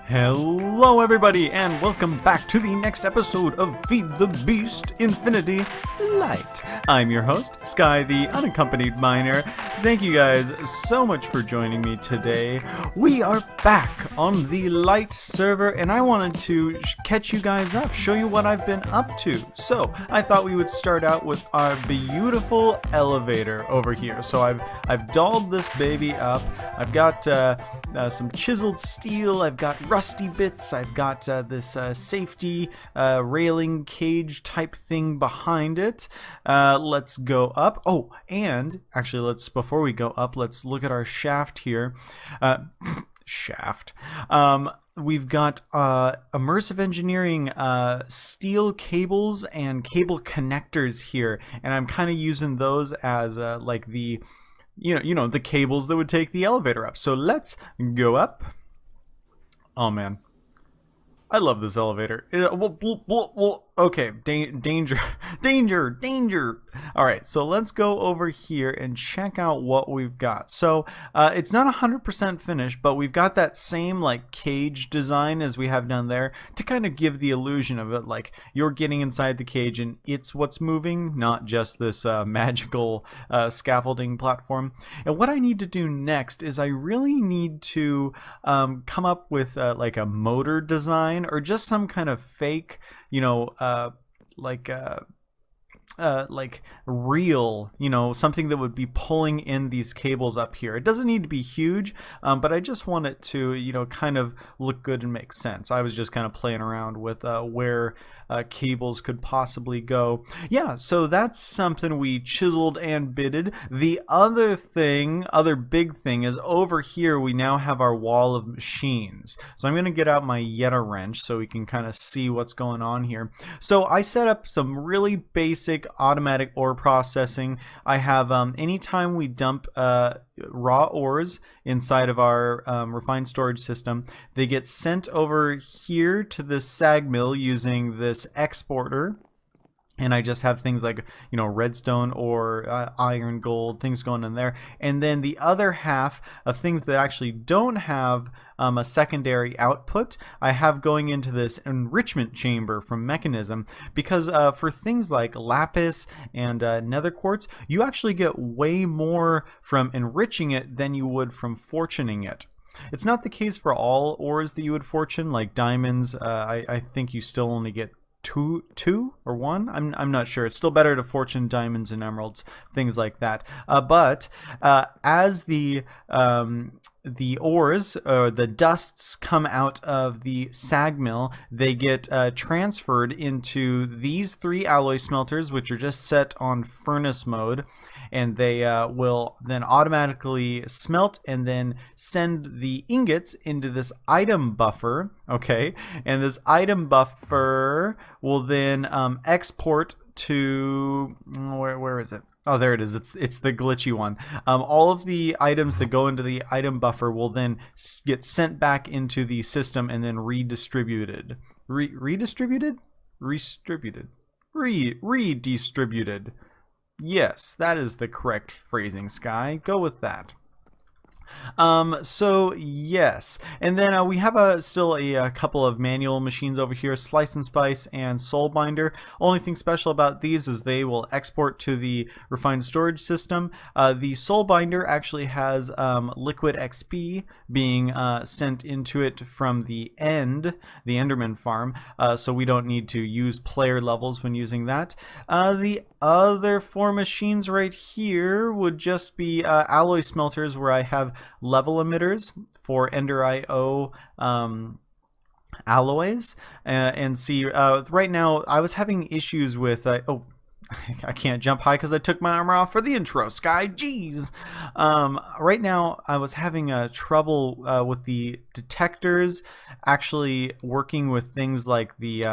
Hello everybody and welcome back to the next episode of Feed the Beast Infinity Lite. I'm your host, Sky the Unaccompanied Miner. Thank you guys so much for joining me today. We are back on the Lite server and I wanted to catch you guys up, show you what I've been up to. So I thought we would start out with our beautiful elevator over here. So I've dolled this baby up. I've got some chiseled steel. I've got rusty bits. I've got this safety railing cage type thing behind it. Let's go up. Oh, and actually, before we go up, let's look at our shaft here. Shaft. We've got immersive engineering steel cables and cable connectors here, and I'm kind of using those as like the the cables that would take the elevator up. So let's go up. Oh man, I love this elevator. Okay, danger. All right, so let's go over here and check out what we've got. So it's not 100% finished, but we've got that same like cage design as we have done there to kind of give the illusion of it like you're getting inside the cage and it's what's moving, not just this magical scaffolding platform. And what I need to do next is I really need to come up with like a motor design or just some kind of fake, like real, something that would be pulling in these cables up here. It doesn't need to be huge, but I just want it to, kind of look good and make sense. I was just kind of playing around with where cables could possibly go. Yeah, so that's something we chiseled and bitted. The other big thing is over here we now have our wall of machines. So I'm going to get out my Yeta wrench so we can kind of see what's going on here. So I set up some really basic automatic ore processing. I have anytime we dump raw ores inside of our refined storage system, they get sent over here to the sag mill using this exporter. And I just have things like, redstone or iron, gold, things going in there. And then the other half of things that actually don't have a secondary output, I have going into this enrichment chamber from Mechanism. Because for things like lapis and nether quartz, you actually get way more from enriching it than you would from fortuning it. It's not the case for all ores that you would fortune, like diamonds. I think you still only get two or one. I'm not sure. It's still better to fortune diamonds and emeralds, things like that. But as the ores or the dusts come out of the sag mill, they get transferred into these 3 alloy smelters, which are just set on furnace mode, and they will then automatically smelt and then send the ingots into this item buffer. Okay, and this item buffer will then export to where is it? Oh, there it is. It's the glitchy one. All of the items that go into the item buffer will then get sent back into the system and then redistributed. Redistributed? Redistributed. Yes, that is the correct phrasing, Sky. Go with that. So yes, and then we have still a couple of manual machines over here, Slice and Spice and Soul Binder. Only thing special about these is they will export to the refined storage system. The Soul Binder actually has liquid XP being sent into it from the Enderman farm, so we don't need to use player levels when using that. The other 4 machines right here would just be alloy smelters, where I have level emitters for Ender IO alloys. And see, right now I was having issues with I can't jump high because I took my armor off for the intro, Sky. Jeez. Right now, I was having trouble with the detectors actually working with things like the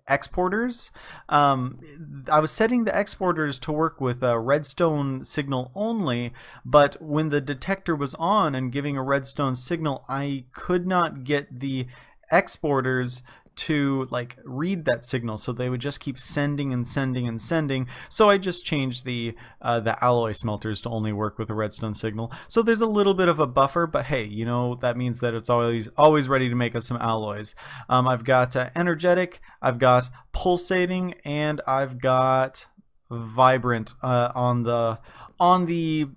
exporters. I was setting the exporters to work with a redstone signal only, but when the detector was on and giving a redstone signal, I could not get the exporters to like read that signal, so they would just keep sending and sending and sending. So I just changed the alloy smelters to only work with a redstone signal. So there's a little bit of a buffer, but hey, you know, that means that it's always ready to make us some alloys. I've got energetic, I've got pulsating, and I've got vibrant on the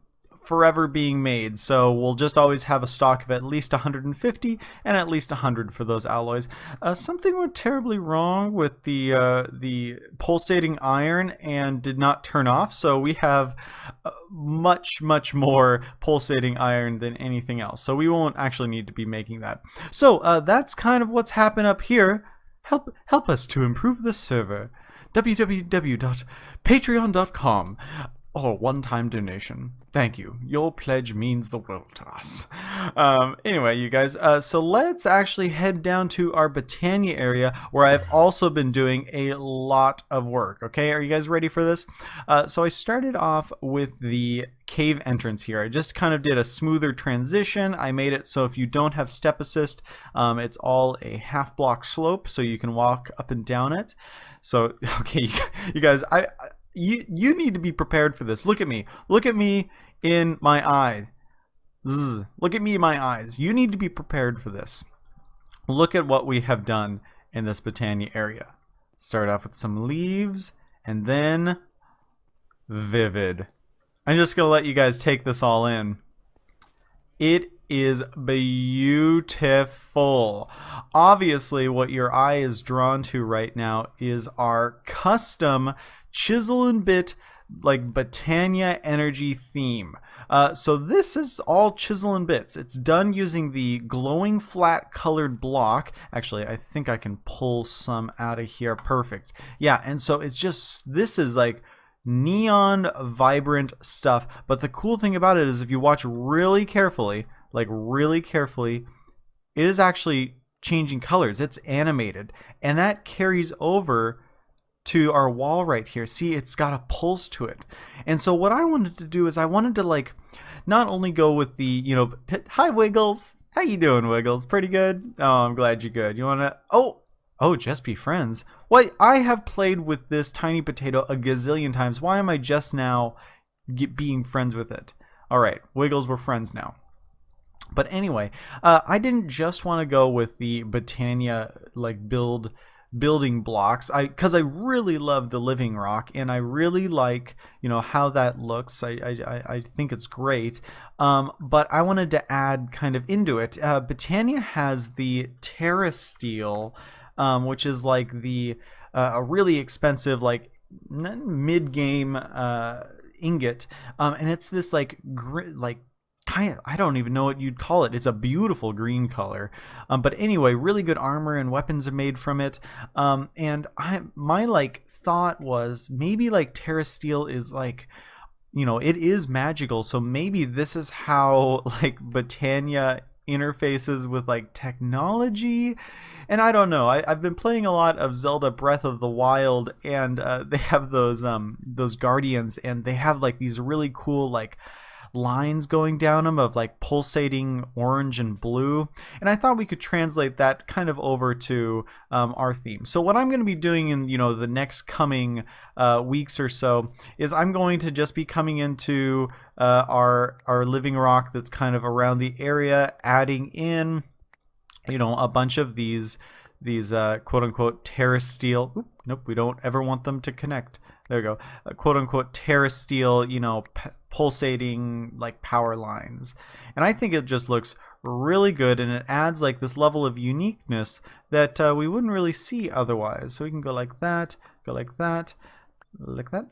forever being made. So we'll just always have a stock of at least 150 and at least 100 for those alloys. Something went terribly wrong with the pulsating iron and did not turn off, so we have much more pulsating iron than anything else, so we won't actually need to be making that. So that's kind of what's happened up here. Help us to improve the server. www.patreon.com, or one-time donation. Thank you. Your pledge means the world to us. Anyway, you guys, so let's actually head down to our Botania area, where I've also been doing a lot of work. Okay, are you guys ready for this? So I started off with the cave entrance here. I just kind of did a smoother transition. I made it so if you don't have step assist, it's all a half block slope, so you can walk up and down it. So, okay, you guys, you need to be prepared for this. Look at me. Look at me in my eye. Zzz. Look at me in my eyes. You need to be prepared for this. Look at what we have done in this Botania area. Start off with some leaves, and then vivid. I'm just going to let you guys take this all in. It is beautiful. Obviously, what your eye is drawn to right now is our custom chisel and bit, like Botania energy theme. So this is all chisel and bits. It's done using the glowing flat colored block. Actually, I think I can pull some out of here. Perfect. Yeah, and so it's just, this is like neon vibrant stuff. But the cool thing about it is if you watch really carefully, it is actually changing colors. It's animated, and that carries over to our wall right here. See, it's got a pulse to it. And so what I wanted to do is I wanted to like not only go with the, you know, hi Wiggles. How you doing, Wiggles? Pretty good? Oh, I'm glad you're good. You want to oh, just be friends. Well, I have played with this tiny potato a gazillion times. Why am I just now being friends with it? All right, Wiggles, we're friends now. But anyway, I didn't just want to go with the Botania like building blocks, because I really love the living rock, and I really like, you know, how that looks. I think it's great, but I wanted to add kind of into it. Botania has the TERRASTEEL, which is like the a really expensive like mid-game ingot, and it's this like kind of, I don't even know what you'd call it. It's a beautiful green color. But anyway, really good armor and weapons are made from it. And my like thought was maybe like TERRASTEEL is like, you know, it is magical. So maybe this is how like Botania interfaces with like technology. And I don't know. I've been playing a lot of Zelda Breath of the Wild, and they have those guardians, and they have like these really cool like lines going down them of like pulsating orange and blue, and I thought we could translate that kind of over to our theme. So what I'm going to be doing in, you know, the next coming weeks or so is I'm going to just be coming into our living rock that's kind of around the area, adding in, you know, a bunch of these quote unquote TERRASTEEL. Oop, nope, we don't ever want them to connect. There we go. Quote unquote TERRASTEEL, you know, pulsating like power lines. And I think it just looks really good, and it adds like this level of uniqueness that we wouldn't really see otherwise. So we can go like that, go like that, like that.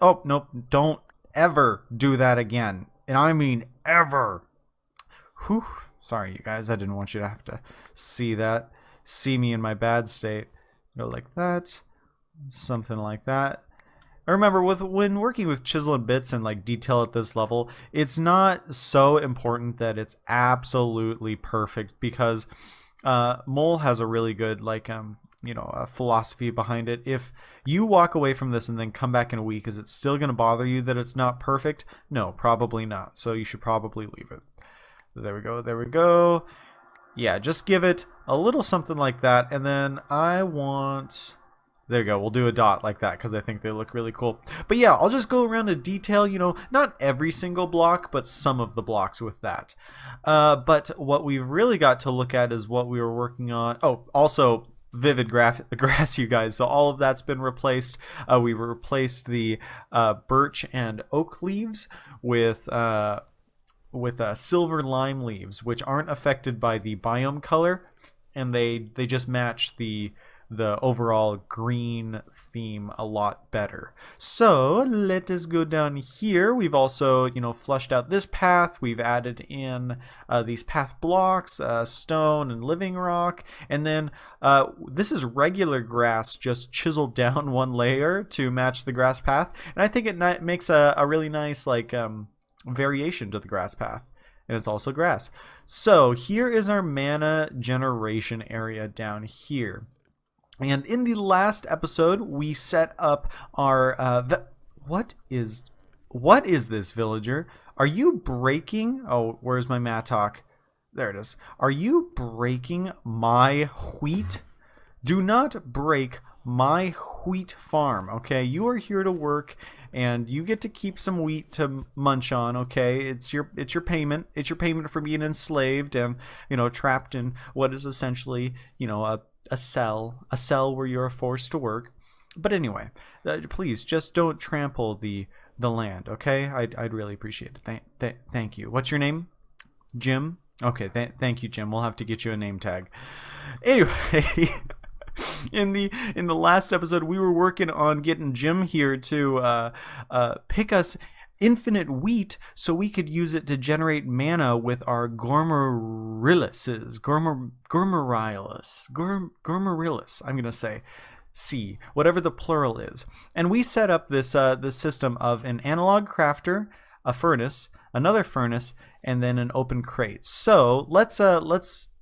Oh, nope, don't ever do that again. And I mean ever. Whew. Sorry, you guys. I didn't want you to have to see that. See me in my bad state. Go like that. Something like that. I remember when working with chisel and bits and like detail at this level, it's not so important that it's absolutely perfect, because Mole has a really good like you know, a philosophy behind it. If you walk away from this and then come back in a week, is it still going to bother you that it's not perfect? No, probably not. So you should probably leave it. There we go. There we go. Yeah, just give it a little something like that. And then I want... There you go. We'll do a dot like that because I think they look really cool. But yeah, I'll just go around and detail, you know, not every single block, but some of the blocks with that. But what we've really got to look at is what we were working on. Oh, also vivid grass, you guys. So all of that's been replaced. We replaced the birch and oak leaves with silver lime leaves, which aren't affected by the biome color, and they just match the overall green theme a lot better. So let us go down here. We've also, you know, flushed out this path. We've added in these path blocks, stone and living rock, and then this is regular grass just chiseled down one layer to match the grass path, and I think it makes a really nice like variation to the grass path. And it's also grass. So here is our mana generation area down here. And in the last episode, we set up our... What is this, villager? Are you breaking... Oh, where's my mattock? There it is. Are you breaking my wheat? Do not break my wheat farm, okay? You are here to work, and you get to keep some wheat to munch on, okay? It's your payment. It's your payment for being enslaved and, you know, trapped in what is essentially, you know, a cell where you're forced to work. But anyway, please just don't trample the land, okay? I'd really appreciate it. Thank you. What's your name? Jim? Okay, thank you, Jim. We'll have to get you a name tag. Anyway, in the last episode, we were working on getting Jim here to pick us infinite wheat so we could use it to generate mana with our Gormarilis. I'm gonna say C, whatever the plural is. And we set up this system of an analog crafter, a furnace, another furnace, and then an open crate. So let's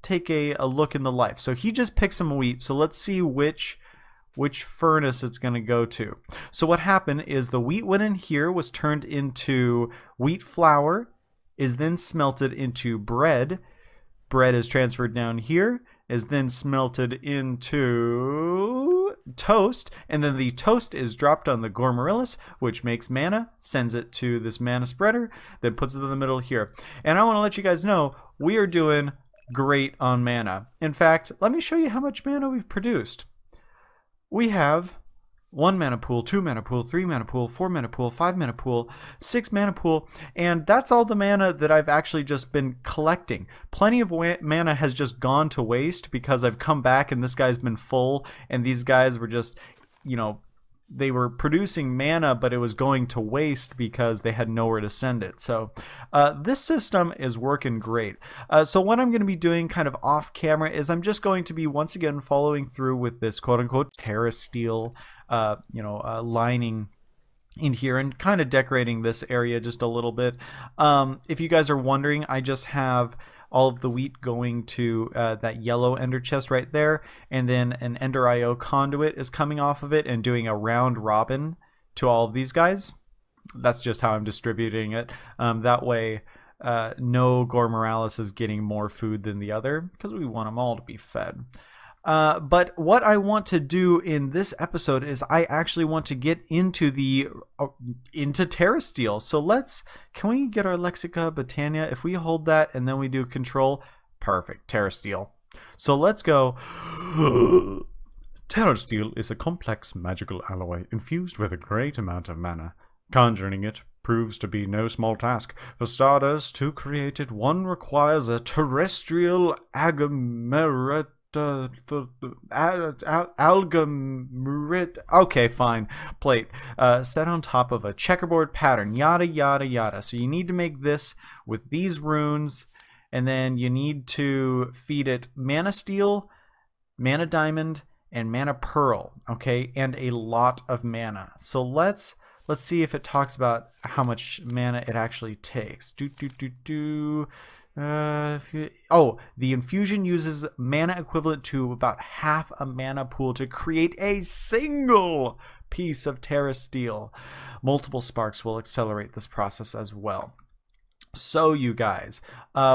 take a look in the life. So he just picked some wheat, so let's see which furnace it's going to go to. So what happened is the wheat went in here, was turned into wheat flour, is then smelted into bread. Bread is transferred down here, is then smelted into toast, and then the toast is dropped on the Gormarilis, which makes mana, sends it to this mana spreader, then puts it in the middle here. And I want to let you guys know, we are doing great on mana. In fact, let me show you how much mana we've produced. We have 1 mana pool, 2 mana pool, 3 mana pool, 4 mana pool, 5 mana pool, 6 mana pool, and that's all the mana that I've actually just been collecting. Plenty of mana has just gone to waste because I've come back and this guy's been full, and these guys were just, you know, they were producing mana, but it was going to waste because they had nowhere to send it. So this system is working great. So what I'm going to be doing kind of off camera is I'm just going to be once again following through with this quote-unquote TERRASTEEL lining in here and kind of decorating this area just a little bit. If you guys are wondering, I just have all of the wheat going to that yellow ender chest right there, and then an ender IO conduit is coming off of it and doing a round robin to all of these guys. That's just how I'm distributing it. That way no Gormarilis is getting more food than the other, because we want them all to be fed. But what I want to do in this episode is I actually want to get into into TERRASTEEL. So can we get our Lexica Botania? If we hold that and then we do control, perfect, TERRASTEEL. So let's go. TERRASTEEL is a complex magical alloy infused with a great amount of mana. Conjuring it proves to be no small task. For starters, to create it, one requires a terrestrial aglomerate. Okay, fine, plate set on top of a checkerboard pattern, yada yada yada. So you need to make this with these runes, and then you need to feed it mana steel, mana diamond, and mana pearl, okay, and a lot of mana. So let's see if it talks about how much mana it actually takes. The infusion uses mana equivalent to about half a mana pool to create a single piece of TERRASTEEL. Multiple sparks will accelerate this process as well. So you guys,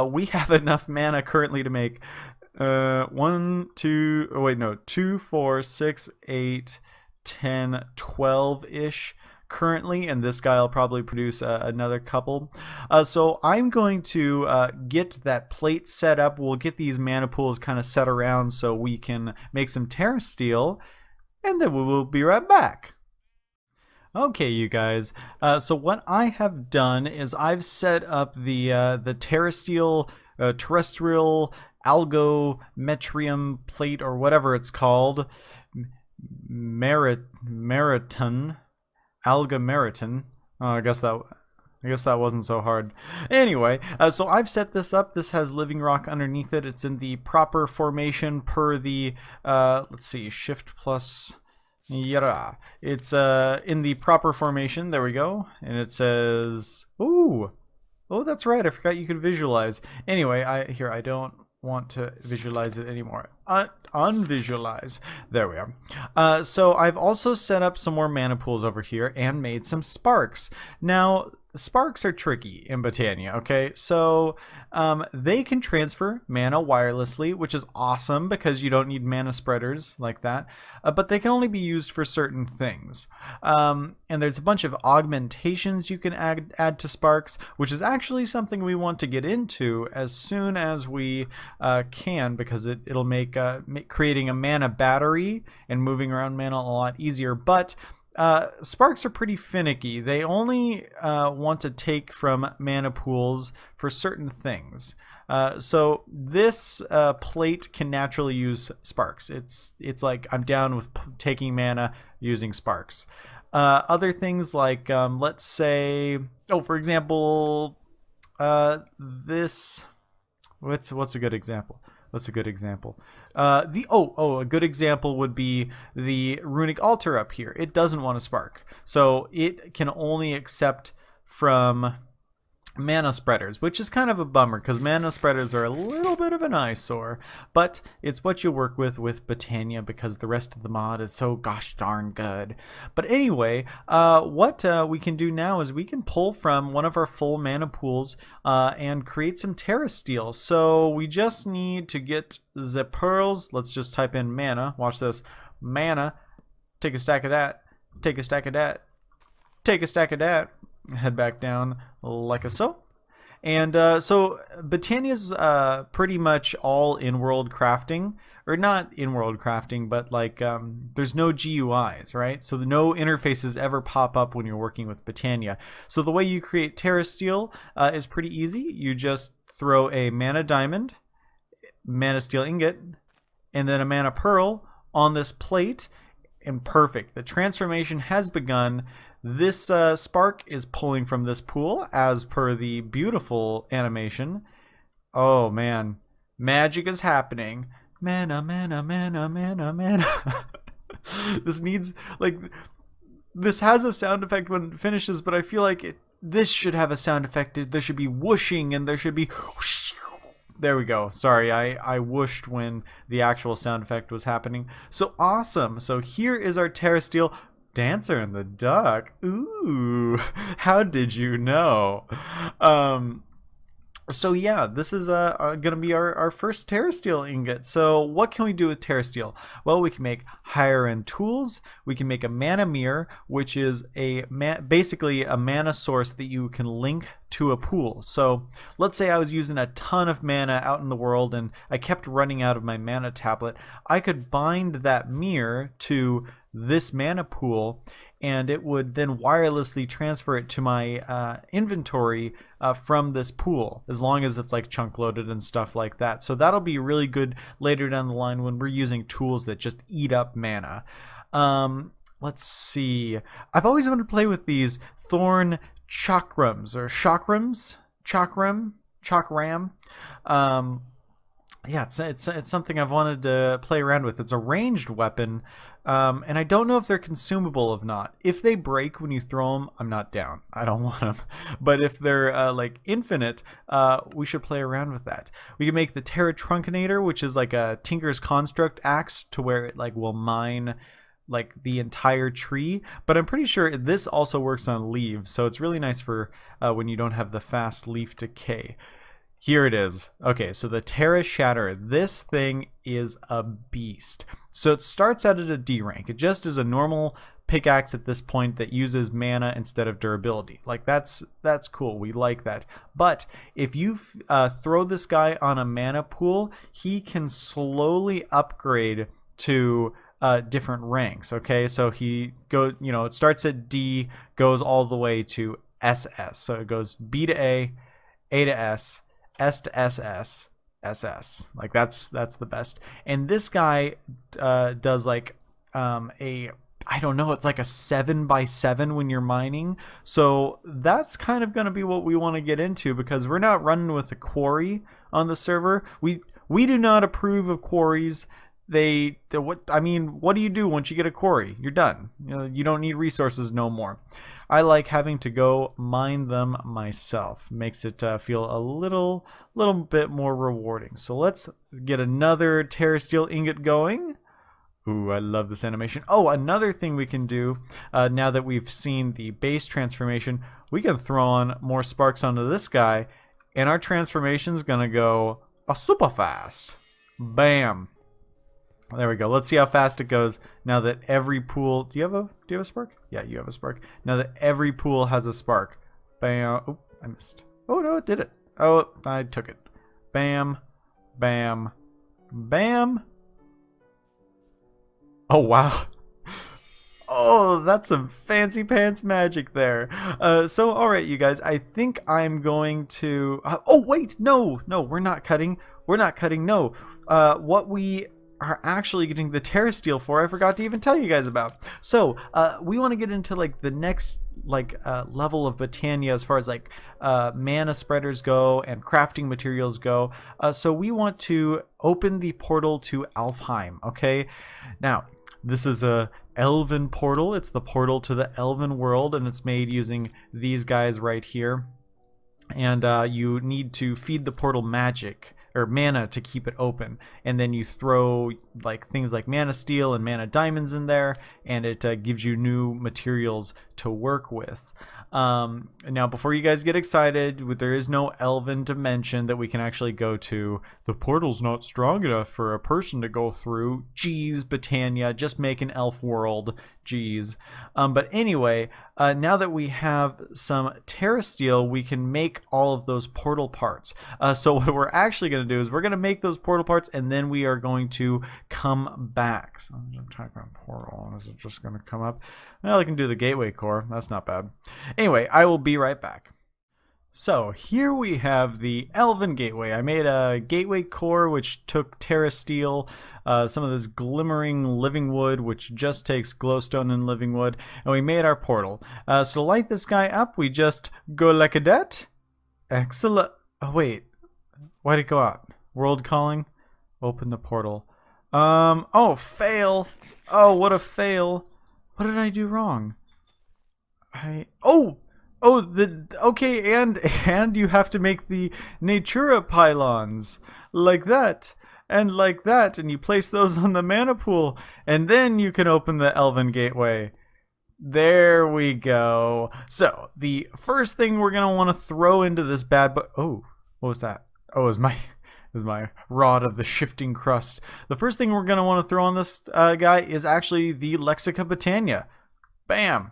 we have enough mana currently to make 1, 2, oh wait, no, 2, 4, 6, 8, 10, 12-ish currently, and this guy will probably produce another couple. So I'm going to get that plate set up. We'll get these mana pools kind of set around so we can make some TERRASTEEL, and then we will be right back. Okay, you guys. So what I have done is I've set up the TERRASTEEL terrestrial algometrium plate, or whatever it's called, Meriton. Algameriton. Oh, I guess that wasn't so hard. Anyway, so I've set this up. This has living rock underneath it. It's in the proper formation per the let's see, shift plus yada. It's in the proper formation. There we go. And it says, ooh. Oh, that's right. I forgot you could visualize. Anyway, I don't want to visualize it anymore. Unvisualize. There we are. So I've also set up some more mana pools over here and made some sparks. Now, sparks are tricky in Botania, okay? So they can transfer mana wirelessly, which is awesome because you don't need mana spreaders like that. But they can only be used for certain things. And there's a bunch of augmentations you can add to sparks, which is actually something we want to get into as soon as we can, because it'll make creating a mana battery and moving around mana a lot easier. But sparks are pretty finicky. They only want to take from mana pools for certain things. So this plate can naturally use sparks. It's like I'm down with taking mana using sparks. Other things like let's say, for example, this. What's a good example? What's a good example? A good example would be the runic altar up here. It doesn't want to spark, so it can only accept from mana spreaders, which is kind of a bummer because mana spreaders are a little bit of an eyesore, but it's what you work with Botania because the rest of the mod is so gosh darn good. But anyway, what we can do now is we can pull from one of our full mana pools and create some TERRASTEEL. So we just need to get the pearls. Let's just type in mana. Watch this. Mana. Take a stack of that. Take a stack of that. Take a stack of that. Head back down like a so. And so Botania's pretty much all in-world crafting, or not in-world crafting, but like there's no GUIs, right? So no interfaces ever pop up when you're working with Botania. So the way you create TERRASTEEL is pretty easy. You just throw a mana diamond, mana steel ingot, and then a mana pearl on this plate, and perfect. The transformation has begun. This spark is pulling from this pool as per the beautiful animation. Oh man, magic is happening. Mana, mana, mana, mana, mana. This needs, like, this has a sound effect when it finishes, but I feel like this should have a sound effect. There should be whooshing and there should be whoosh. There we go. Sorry, I whooshed when the actual sound effect was happening. So awesome. So here is our TERRASTEEL. Dancer in the Duck. Ooh, how did you know? So yeah, this is gonna be our first TERRASTEEL ingot. So what can we do with TERRASTEEL? Well, we can make higher end tools. We can make a mana mirror, which is basically a mana source that you can link to a pool. So let's say I was using a ton of mana out in the world and I kept running out of my mana tablet. I could bind that mirror to this mana pool, and it would then wirelessly transfer it to my inventory from this pool, as long as it's like chunk loaded and stuff like that. So that'll be really good later down the line when we're using tools that just eat up mana. Let's see. I've always wanted to play with these thorn chakrams or chakram. Yeah, it's something I've wanted to play around with. It's a ranged weapon, and I don't know if they're consumable or not. If they break when you throw them, I'm not down. I don't want them. But if they're like infinite, we should play around with that. We can make the Terra Trunkinator, which is like a Tinker's Construct axe, to where it like will mine like the entire tree. But I'm pretty sure this also works on leaves, so it's really nice for when you don't have the fast leaf decay. Here it is. Okay, so the Terra Shatter. This thing is a beast. So it starts out at a D rank. It just is a normal pickaxe at this point that uses mana instead of durability. Like that's cool. We like that. But if you throw this guy on a mana pool, he can slowly upgrade to different ranks. Okay, so he goes, you know, it starts at D, goes all the way to SS. So it goes B to A to S. S to SS, SS. Like that's the best. And this guy does like I don't know, it's like a 7x7 when you're mining. So that's kind of going to be what we want to get into, because we're not running with a quarry on the server. We do not approve of quarries. What do you do once you get a quarry? You're done. You know, you don't need resources no more. I like having to go mine them myself. Makes it feel a little bit more rewarding. So let's get another TERRASTEEL ingot going. Ooh, I love this animation. Oh, another thing we can do now that we've seen the base transformation, we can throw on more sparks onto this guy, and our transformation's gonna go super fast. Bam. There we go. Let's see how fast it goes now that every pool... Do you have a spark? Yeah, you have a spark. Now that every pool has a spark. Bam. Oh, I missed. Oh, no, it did it. Oh, I took it. Bam. Bam. Bam. Oh, wow. Oh, that's some fancy pants magic there. So, all right, you guys. I think I'm going to... oh, wait. No, we're not cutting. We're not cutting. No. What we... are actually getting the TERRASTEEL for, I forgot to even tell you guys about. So we want to get into like the next level of Botania as far as like mana spreaders go and crafting materials go. So we want to open the portal to Alfheim. Okay, now this is a elven portal. It's the portal to the elven world, and it's made using these guys right here. And you need to feed the portal magic or mana to keep it open, and then you throw like things like mana steel and mana diamonds in there, and it gives you new materials to work with. Now, before you guys get excited, there is no elven dimension that we can actually go to. The portal's not strong enough for a person to go through. Jeez, Botania, just make an elf world. Jeez. But anyway, now that we have some TERRASTEEL, we can make all of those portal parts. So what we're actually going to do is we're going to make those portal parts, and then we are going to come back. So I'm typing on portal. Is it just going to come up? Well, I can do the gateway core. That's not bad. Anyway, I will be right back. So here we have the Elven Gateway. I made a gateway core which took TERRASTEEL, some of this glimmering living wood which just takes glowstone and living wood, and we made our portal. So to light this guy up, we just go like a that. Excellent. Oh wait, why'd it go out? World calling. Open the portal. Oh, fail. Oh, what a fail. What did I do wrong? Okay, and you have to make the Natura pylons like that and like that, and you place those on the mana pool, and then you can open the Elven Gateway. There we go. So the first thing we're gonna want to throw into this bad boy. Oh, what was that? Oh, it was my rod of the shifting crust. The first thing we're gonna want to throw on this guy is actually the Lexica Botania. Bam.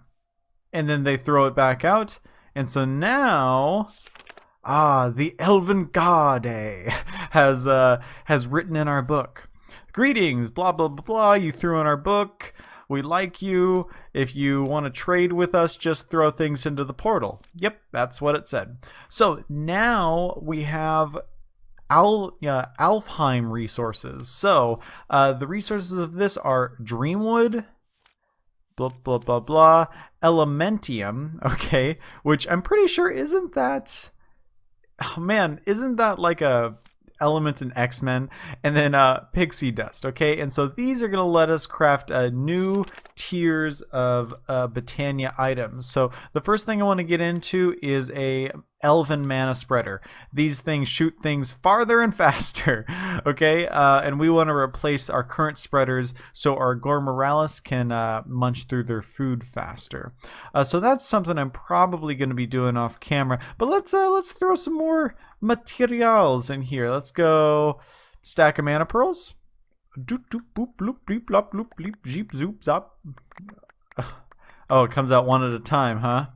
And then they throw it back out. And so now, the Elven God has written in our book. Greetings, blah, blah, blah, blah. You threw in our book. We like you. If you want to trade with us, just throw things into the portal. Yep, that's what it said. So now we have Alfheim resources. So the resources of this are Dreamwood, blah, blah, blah, blah, Elementium, okay, which I'm pretty sure isn't that, oh man, isn't that like a element in X-Men? And then pixie dust, okay, and so these are going to let us craft new tiers of Botania items. So the first thing I want to get into is a Elven mana spreader. These things shoot things farther and faster. Okay, and we want to replace our current spreaders so our Gormoralis can munch through their food faster. So that's something I'm probably going to be doing off camera. But let's throw some more materials in here. Let's go stack of mana pearls. Doop doop boop bloop bleep blop bloop bleep jeep zoop zop. Oh, it comes out one at a time, huh?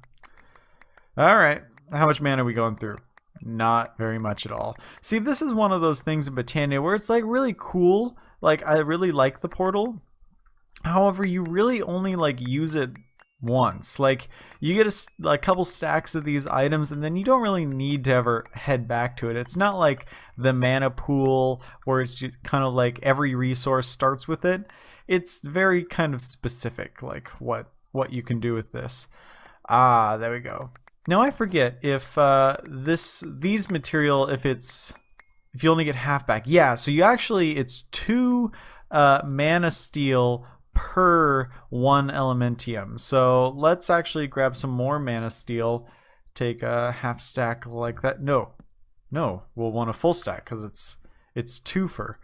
All right. How much mana are we going through? Not very much at all. See, this is one of those things in Botania where it's like really cool. Like, I really like the portal. However, you really only like use it once. Like, you get a couple stacks of these items and then you don't really need to ever head back to it. It's not like the mana pool where it's kind of like every resource starts with it. It's very kind of specific, like what you can do with this. Ah, there we go. Now I forget if these material, if you only get half back. Yeah, so you actually, it's 2 mana steel per 1 elementium. So let's actually grab some more mana steel. Take a half stack like that. No, we'll want a full stack because it's 2 for.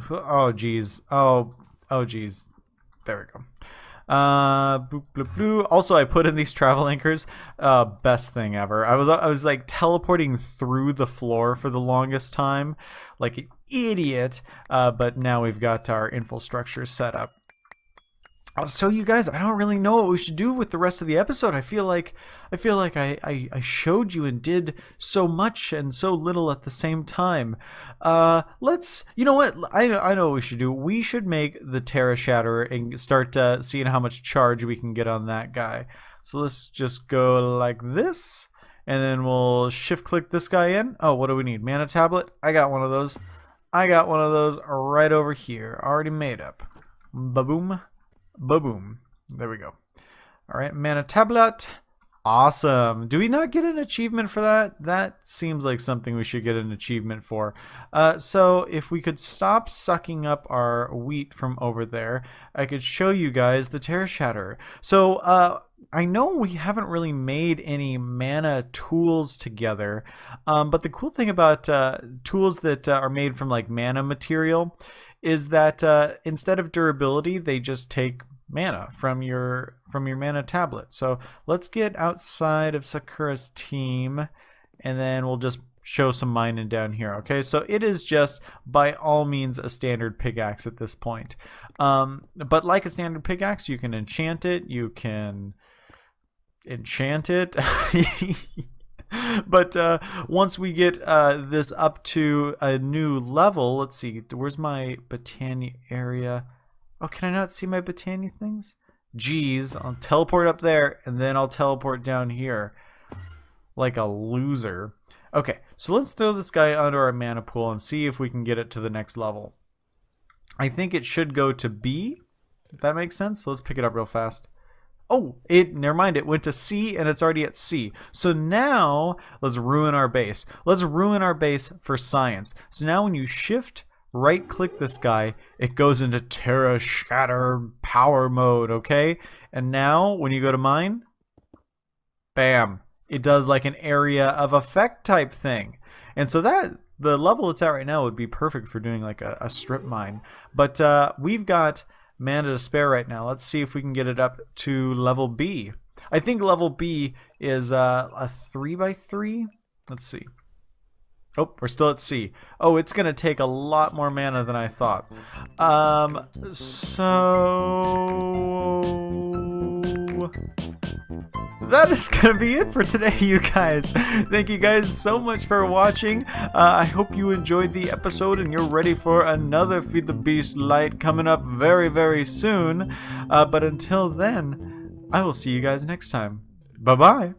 Oh geez. Oh geez. There we go. Boop, bloop, bloop. Also, I put in these travel anchors. Best thing ever. I was like teleporting through the floor for the longest time, like an idiot. But now we've got our infrastructure set up. So you guys, I don't really know what we should do with the rest of the episode. I feel like I showed you and did so much and so little at the same time. You know what? I know what we should do. We should make the Terra Shatterer and start seeing how much charge we can get on that guy. So let's just go like this, and then we'll shift click this guy in. Oh, what do we need? Mana tablet? I got one of those. I got one of those right over here, already made up. Ba-boom. Ba-boom. There we go. All right, mana tablet. Awesome. Do we not get an achievement for that? That seems like something we should get an achievement for. So if we could stop sucking up our wheat from over there, I could show you guys the Terra Shatterer. So I know we haven't really made any mana tools together, but the cool thing about tools that are made from like mana material is that instead of durability, they just take mana from your mana tablet. So let's get outside of Sakura's team, and then we'll just show some mining down here. Okay, so it is just by all means a standard pickaxe at this point. But like a standard pickaxe, you can enchant it. You can enchant it. But once we get this up to a new level, let's see, where's my Botania area? Oh, can I not see my Botania things? Jeez, I'll teleport up there, and then I'll teleport down here like a loser. Okay, so let's throw this guy under our mana pool and see if we can get it to the next level. I think it should go to B, if that makes sense. So let's pick it up real fast. Oh, never mind, it went to C and it's already at C. So now let's ruin our base. Let's ruin our base for science. So now when you shift right click this guy, it goes into Terra Shatter power mode, okay? And now when you go to mine, bam, it does like an area of effect type thing. And so that the level it's at right now would be perfect for doing like a strip mine. But we've got mana to spare right now. Let's see if we can get it up to level B. I think level B is a 3x3. Let's see. Oh, we're still at C. Oh, it's going to take a lot more mana than I thought. So that is going to be it for today, you guys. Thank you guys so much for watching. I hope you enjoyed the episode and you're ready for another Feed the Beast Lite coming up very, very soon. But until then, I will see you guys next time. Bye-bye.